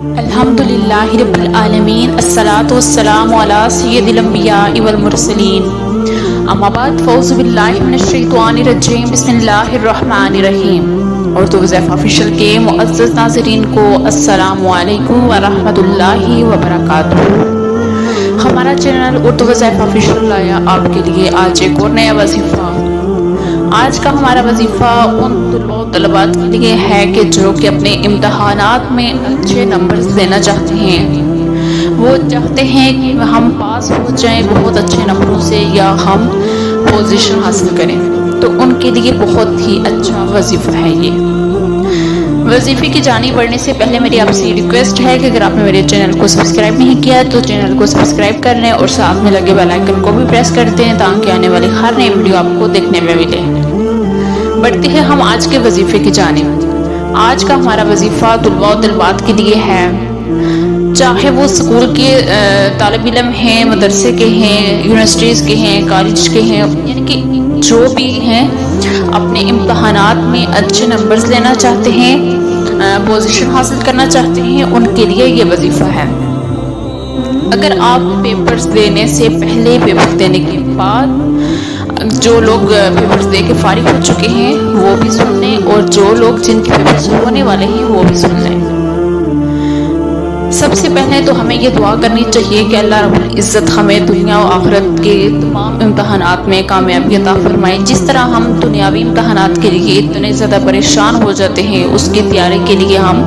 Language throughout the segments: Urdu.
الحمدللہ رب العالمین، الصلاۃ والسلام علی سید الانبیاء والمرسلین، اما بعد، فاعوذ باللہ من الشیطان الرجیم، بسم اللہ الرحمن الرحیم۔ اردو وظیفہ آفیشیل کے معزز ناظرین کو السلام علیکم ورحمۃ اللہ وبرکاتہ۔ ہمارا چینل اردو وظیفہ آفیشیل لایا آپ کے لیے آج ایک اور نیا وظیفہ۔ آج کا ہمارا وظیفہ ان طلباء و طلبات کے لیے ہے کہ جو کہ اپنے امتحانات میں اچھے نمبرز لینا چاہتے ہیں، وہ چاہتے ہیں کہ ہم پاس ہو جائیں بہت اچھے نمبروں سے یا ہم پوزیشن حاصل کریں، تو ان کے لیے بہت ہی اچھا وظیفہ ہے یہ۔ وظیفے کی جانب بڑھنے سے پہلے میری آپ سے ریکویسٹ ہے کہ اگر آپ نے میرے چینل کو سبسکرائب نہیں کیا تو چینل کو سبسکرائب کر لیں اور ساتھ میں لگے بیل آئیکن کو بھی پریس کر دیں تاکہ آنے والی ہر نئی ویڈیو آپ کو دیکھنے میں ملے۔ بڑھتے ہیں ہم آج کے وظیفے کی جانب۔ آج کا ہمارا وظیفہ طلباء و طالبات کے لیے ہے، چاہے وہ اسکول کے طالب علم ہیں، مدرسے کے ہیں، یونیورسٹیز کے ہیں، کالج کے ہیں، یعنی کہ جو بھی ہیں اپنے امتحانات میں اچھے نمبرز لینا چاہتے ہیں، پوزیشن حاصل کرنا چاہتے ہیں، ان کے لیے یہ وظیفہ ہے۔ اگر آپ پیپرز دینے سے پہلے، پیپر دینے کے بعد، جو لوگ پیپرز دے کے فارغ ہو چکے ہیں وہ بھی سن لیں، اور جو لوگ جن کے پیپرز ہونے والے ہیں وہ بھی سن لیں۔ سب سے پہلے تو ہمیں یہ دعا کرنی چاہیے کہ اللہ رب العزت ہمیں دنیا و آخرت کے تمام امتحانات میں کامیابی عطا فرمائے۔ جس طرح ہم دنیاوی امتحانات کے لیے اتنے زیادہ پریشان ہو جاتے ہیں، اس کی تیاری کے لیے ہم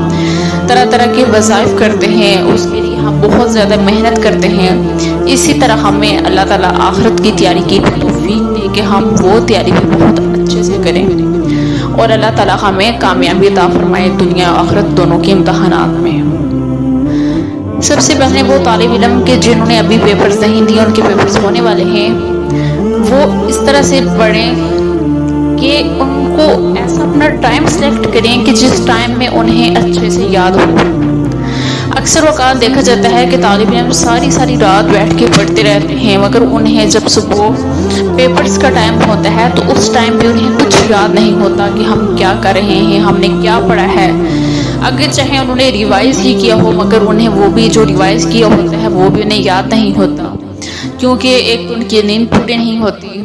طرح طرح کے وظائف کرتے ہیں، اس کے لیے ہم بہت زیادہ محنت کرتے ہیں، اسی طرح ہمیں اللہ تعالیٰ آخرت کی تیاری کی توفیق دے کہ ہم وہ تیاری بھی بہت اچھے سے کریں، اور اللہ تعالیٰ ہمیں کامیابی عطا فرمائے دنیا و آخرت دونوں کے امتحانات میں۔ سب سے پہلے وہ طالب علم کے جنہوں نے ابھی پیپرز نہیں دیے، ان کے پیپرز ہونے والے ہیں، وہ اس طرح سے پڑھیں کہ ان کو ایسا اپنا ٹائم سلیکٹ کریں کہ جس ٹائم میں انہیں اچھے سے یاد ہو۔ اکثر اوقات دیکھا جاتا ہے کہ طالب علم ساری رات بیٹھ کے پڑھتے رہتے ہیں، مگر انہیں جب صبح پیپرز کا ٹائم ہوتا ہے تو اس ٹائم پہ انہیں کچھ یاد نہیں ہوتا کہ ہم کیا کر رہے ہیں، ہم نے کیا پڑھا ہے۔ اگر چاہے انہوں نے ریوائز ہی کیا ہو، مگر انہیں وہ بھی جو ریوائز کیا ہوتا ہے وہ بھی انہیں یاد نہیں ہوتا، کیونکہ ایک ان کی نیند پوری نہیں ہوتی،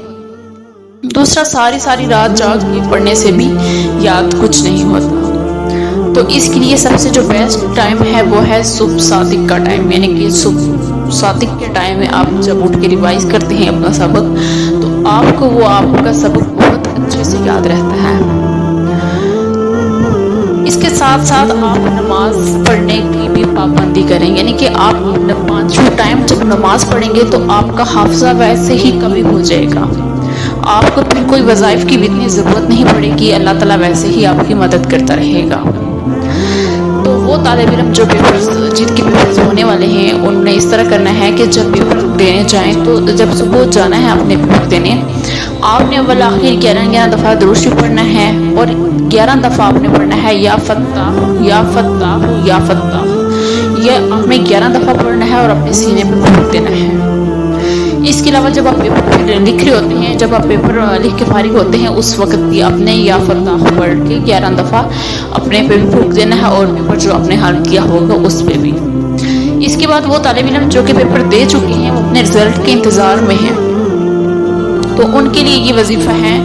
دوسرا ساری رات جاگ کے پڑھنے سے بھی یاد کچھ نہیں ہوتا۔ تو اس کے لیے سب سے جو بیسٹ ٹائم ہے وہ ہے صبح صادق کا ٹائم، یعنی کہ صبح صادق کے ٹائم میں آپ جب اٹھ کے ریوائز کرتے ہیں اپنا سبق، تو آپ کو وہ آپ کا سبق بہت اچھے سے یاد رہتا ہے۔ اس کے ساتھ ساتھ آپ نماز پڑھنے کی بھی پابندی کریں، یعنی کہ آپ پانچوں ٹائم جب نماز پڑھیں گے تو آپ کا حافظہ ویسے ہی کبھی ہو جائے گا، آپ کو پھر کوئی وظائف کی بھی اتنی ضرورت نہیں پڑے گی، اللہ تعالیٰ ویسے ہی آپ کی مدد کرتا رہے گا۔ تو وہ طالب علم جو پیپرز جن کے پیپرز ہونے والے ہیں، انہوں نے اس طرح کرنا ہے کہ جب پیپر دینے جائیں تو جب صبح جانا ہے اپنے پیپر دینے، آپ نے اول آخر 11 دفعہ درود شریف پڑھنا ہے، اور 11 دفعہ آپ نے پڑھنا ہے یا فتاح یا فتاح یا فتاح، یہ آپ نے 11 دفعہ پڑھنا ہے اور اپنے سینے پہ پھونک دینا ہے۔ اس کے علاوہ جب آپ پیپر لکھ رہے ہوتے ہیں، جب آپ پیپر لکھ کے فارغ ہوتے ہیں، اس وقت بھی اپنے یا فتاح پڑھ کے 11 دفعہ اپنے پہ بھی پھونک دینا ہے، اور پیپر جو آپ نے حل کیا ہوگا اس پہ بھی۔ اس کے بعد وہ طالب علم جو کہ پیپر دے چکے ہیں، وہ اپنے رزلٹ کے انتظار میں ہیں، تو ان کے لیے یہ وظیفہ ہے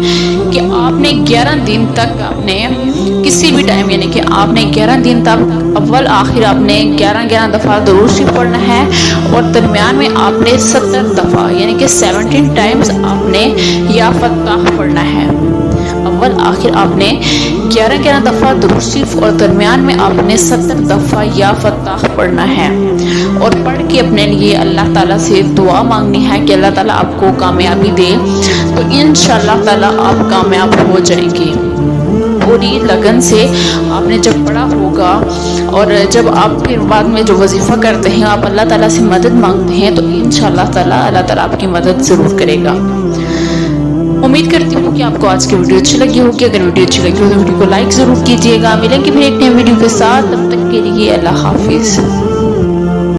کہ آپ نے 11 دن تک آپ نے کسی بھی ٹائم، یعنی کہ آپ نے 11 دن تک اول آخر آپ نے 11 دفعہ درود شریف پڑھنا ہے، اور درمیان میں آپ نے 70 دفعہ یعنی کہ 17 ٹائمز آپ نے یا فتاح پڑھنا ہے۔ اول آخر آپ نے 11 دفعہ درود شریف اور درمیان میں آپ نے 70 دفعہ یا فتاح پڑھنا ہے، اور پڑھ کے اپنے لیے اللہ تعالیٰ سے دعا مانگنی ہے کہ اللہ تعالیٰ آپ کو کامیابی دے، تو انشاءاللہ تعالیٰ آپ کامیاب ہو جائیں گے۔ پوری لگن سے آپ نے جب پڑھا ہوگا، اور جب آپ پھر بعد میں جو وظیفہ کرتے ہیں آپ اللہ تعالیٰ سے مدد مانگتے ہیں، تو انشاءاللہ تعالیٰ اللہ تعالیٰ آپ کی مدد ضرور کرے گا۔ امید کرتی ہوں کہ آپ کو آج کی ویڈیو اچھی لگی ہوگی۔ اگر ویڈیو اچھی لگی ہو تو ویڈیو کو لائک ضرور کیجیے گا۔ ملیں گے پھر ایک نئے ویڈیو کے ساتھ، تب تک کے لیے اللہ حافظ۔